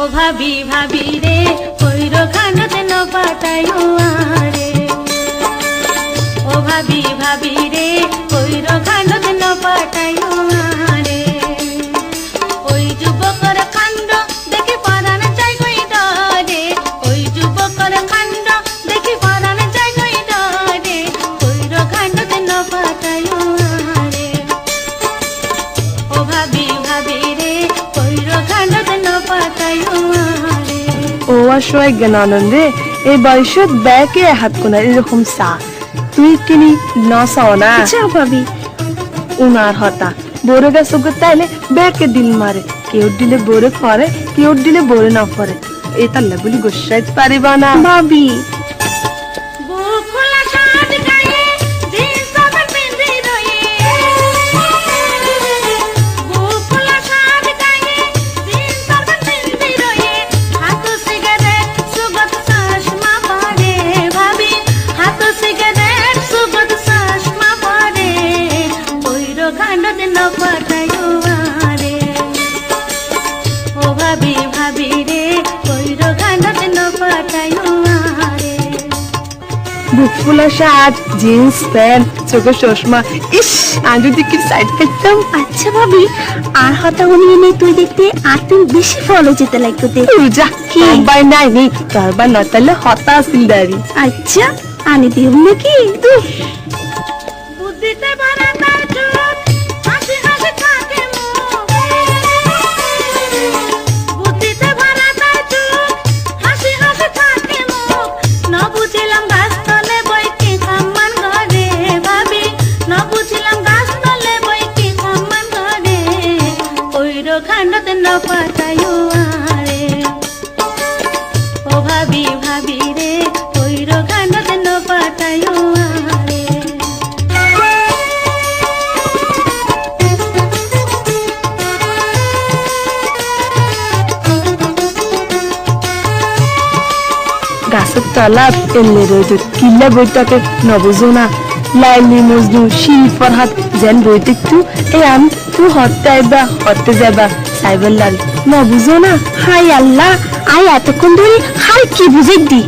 ও ভাবি ভাবি রে কইরো খানতে ন পাতায়ু আরে ও ভাবি ভাবি রে কইরো খানতে ন পাতায়ু আরে ওই যুবকর কাণ্ড দেখি পরাণ চাই কই ডরে ওই যুবকর কাণ্ড দেখি পরাণ চাই কই ডরে কইরো খানতে ন পাতায়ু আরে ও ভাবি ভাবি রে কইরো খানতে ন পাতায়ু আরে ও অসহায় জ্ঞানানন্দে এই বয়সত ব্যাকে হাত কোনা এরকম সা তুই কিনি ন সাও না আচ্ছা ভাবি উনার হতা বোরে গাছ তাইলে ব্যাকে দিল মারে কেউ দিলে বোরে ফরে কেউ দিলে বোরে না ফরে এই তাল্লা বলি গোসাইতে পারিবা না ভাবি বুক খোলা সাজ গায়ে জিন্স আবার পিন্ধি রয়ে বুক খোলা সাজ গায়ে জিন্স আবার পিন্ধি রয়ে হাত সিগারেট সুগত চশমা পরে ভাবি হাত সিগারেট সুগত চশমা পরে কইরো কাণ্ড দিন পাতায়ু আরে ও ভাবি ভাবি রে কইরো কাণ্ড দিন পাতায়ু আরে বুক ফুলা শার্ট জিন্স প্যান্ট চোখে চশমা ইস আমি যদি কি সাইড করতাম আচ্ছা ভাবি আর হতা উনি নেই তুই দেখতে আর তুই বেশি ফলো যেতে লাগতো যা কি? বাই নাই নি কারবার না তাহলে হতা আসিল দাঁড়ি আচ্ছা আনি দিও নাকি বুদ্ধিতে ভরা তার চোখ হাসি হাসি থাকে মুখ বুদ্ধিতে ভরা তার চোখ হাসি হাসি থাকে মুখ ন বুঝিলাম গাছ তলে বইটি সম্মান করে ভাবি ন বুঝিলাম গাছ তলে বইটি সম্মান করে কইরো খান্ডতে ন পাতায়ু আরে ও ভাবি ভাবি রে কইরো খান্ডতে ন পাতায়ু আরে গাছের তলা এলে রইত কিল্লা বইটাকে নবুঝো না লাইলি মজনু শিল ফরহাত যেন বইতে একটু এই আমি তুই হতে আইবা হতে যাবা সাইবার লাল নবুঝো না হাই আল্লাহ আই এতক্ষণ ধরে হাই কি বুঝে দি